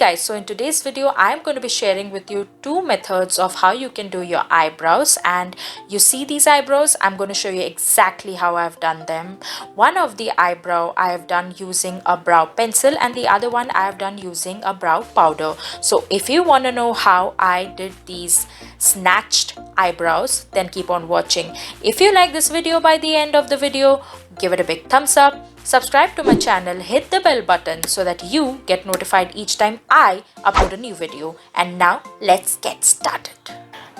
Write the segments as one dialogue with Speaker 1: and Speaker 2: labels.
Speaker 1: guys, so in today's video I'm going to be sharing with you two methods of how you can do your eyebrows. And you see these eyebrows, I'm going to show you exactly how I've done them. One of the eyebrow I have done using a brow pencil and the other one I have done using a brow powder. So if you want to know how I did these snatched eyebrows, then keep on watching. If you like this video, by the end of the video, give it a big thumbs up. Subscribe to my channel, hit the bell button so that you get notified each time I upload a new video. And now let's get started.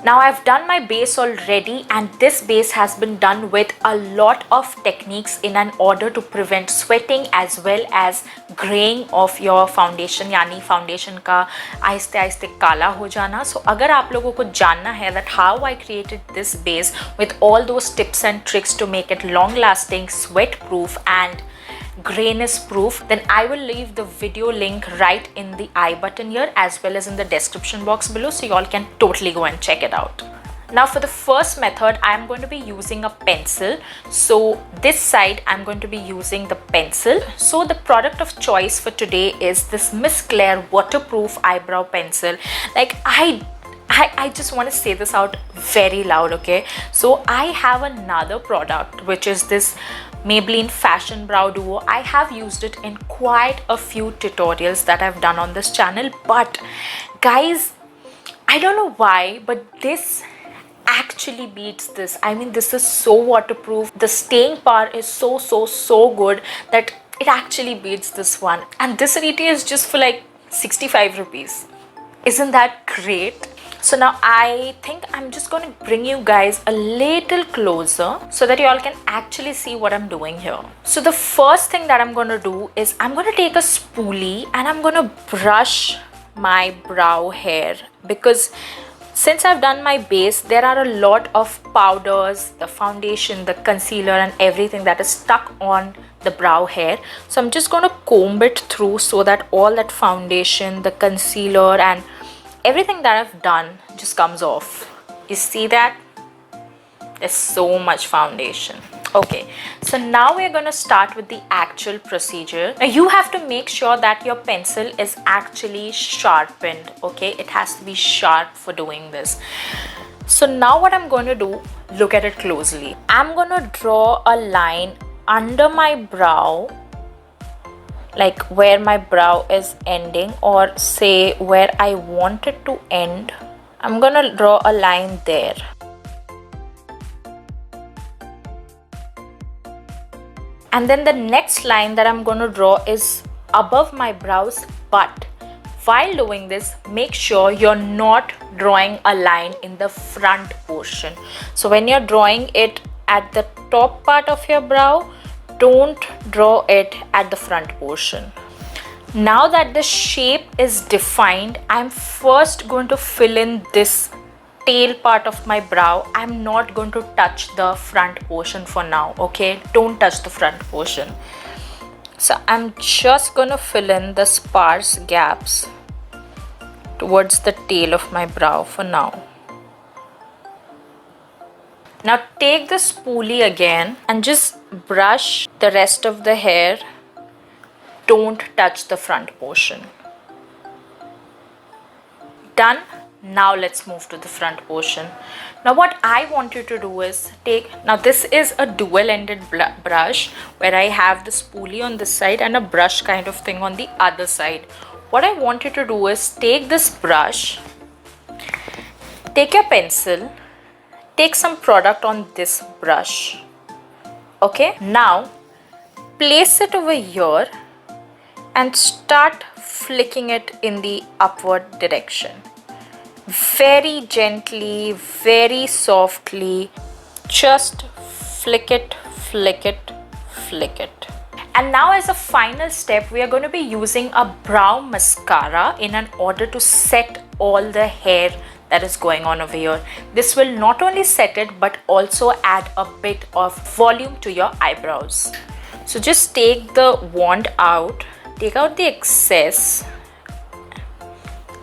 Speaker 1: Now I've done my base already, and this base has been done with a lot of techniques in an order to prevent sweating as well as graying of your foundation, यानी foundation का आहिस्ते आहिस्ते काला हो जाना. So अगर आप लोगों को जानना है that how I created this base with all those tips and tricks to make it long lasting, sweat proof and grayness proof, then I will leave the video link right in the I button here as well as in the description box below, so you all can totally go and check it out. Now for the first method, I am going to be using a pencil. So this side I'm going to be using the pencil. So the product of choice for today is this Miss Claire waterproof eyebrow pencil. Like I just want to say this out very loud, okay? So I have another product which is this Maybelline Fashion Brow Duo. I have used it in quite a few tutorials that I've done on this channel, but guys, I don't know why, but this actually beats this. I mean, this is so waterproof. The staying power is so good that it actually beats this one. And this retails just for like 65 rupees. Isn't that great? So now I think I'm just going to bring you guys a little closer so that you all can actually see what I'm doing here. So the first thing that I'm going to do is I'm going to take a spoolie and I'm going to brush my brow hair, because since I've done my base, there are a lot of powders, the foundation, the concealer and everything that is stuck on the brow hair. So I'm just going to comb it through so that all that foundation, the concealer and everything that I've done just comes off. You see that? There's so much foundation. Okay, so now we're going to start with the actual procedure. Now you have to make sure that your pencil is actually sharpened, okay? It has to be sharp for doing this. So now what I'm going to do, look at it closely. I'm going to draw a line under my brow, like where my brow is ending, or say where I want it to end. I'm gonna draw a line there. And then the next line that I'm gonna draw is above my brows, but while doing this, make sure you're not drawing a line in the front portion. So when you're drawing it at the top part of your brow, don't draw it at the front portion. Now that the shape is defined, I'm first going to fill in this tail part of my brow. I'm not going to touch the front portion for now, okay? Don't touch the front portion. So I'm just going to fill in the sparse gaps towards the tail of my brow for now. Now take the spoolie again and just brush the rest of the hair. Don't touch the front portion. Done. Now let's move to the front portion. Now what I want you to do is now this is a dual-ended brush where I have the spoolie on this side and a brush kind of thing on the other side. What I want you to do is take this brush, take your pencil, take some product on this brush, okay? Now place it over here and start flicking it in the upward direction. Very gently, very softly, just flick it, flick it, flick it. And now as a final step, we are going to be using a brow mascara in an order to set all the hair that is going on over here. This will not only set it but also add a bit of volume to your eyebrows. So just take the wand out, take out the excess,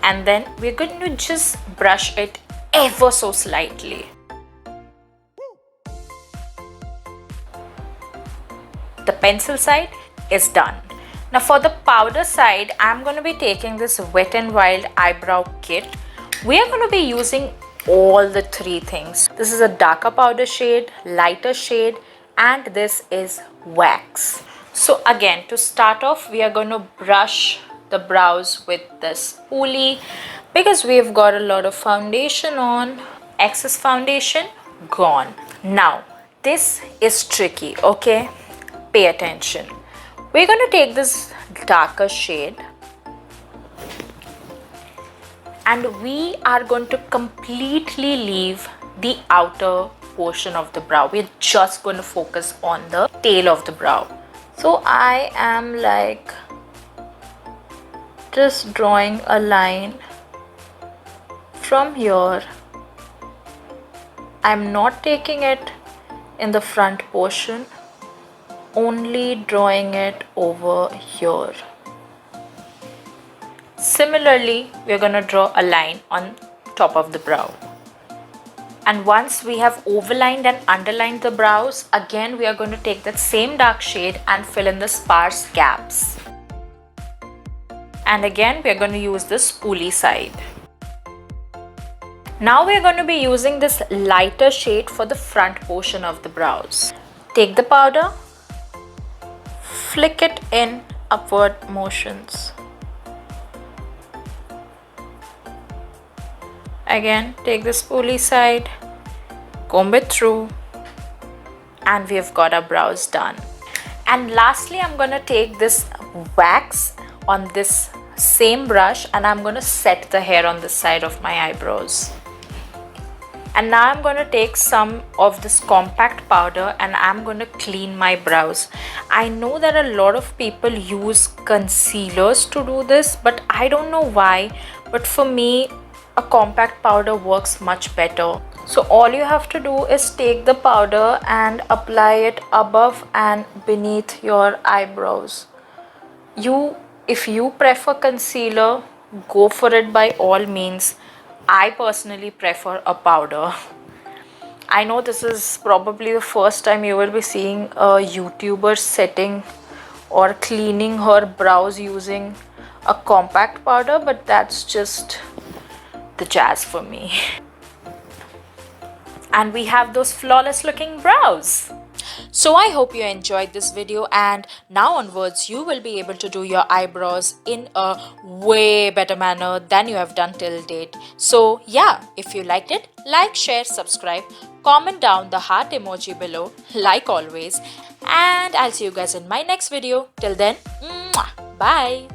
Speaker 1: and then we're going to just brush it ever so slightly. The pencil side is done. Now for the powder side, I'm going to be taking this Wet n Wild eyebrow kit. We are going to be using all the three things. This is a darker powder shade, lighter shade, and this is wax. So again, to start off, we are going to brush the brows with this spoolie because we've got a lot of foundation on. Excess foundation gone. Now this is tricky, okay? Pay attention. We're going to take this darker shade and we are going to completely leave the outer portion of the brow. We're just going to focus on the tail of the brow. So I am like just drawing a line from here. I'm not taking it in the front portion, only drawing it over here. Similarly, we're going to draw a line on top of the brow. And once we have overlined and underlined the brows, again we are going to take that same dark shade and fill in the sparse gaps. And again we are going to use the spoolie side. Now we are going to be using this lighter shade for the front portion of the brows. Take the powder, flick it in upward motions. Again, take the spoolie side, comb it through, and we have got our brows done. And lastly, I'm going to take this wax on this same brush and I'm going to set the hair on the side of my eyebrows. And now I'm going to take some of this compact powder and I'm going to clean my brows. I know that a lot of people use concealers to do this, but I don't know why. But for me, a compact powder works much better. So all you have to do is take the powder and apply it above and beneath your eyebrows. If you prefer concealer, go for it by all means. I personally prefer a powder. I know this is probably the first time you will be seeing a YouTuber setting or cleaning her brows using a compact powder, but that's just the jazz for me. And we have those flawless looking brows. So I hope you enjoyed this video, and now onwards you will be able to do your eyebrows in a way better manner than you have done till date. So yeah, if you liked it, like, share, subscribe, comment down the heart emoji below like always, and I'll see you guys in my next video. Till then, bye.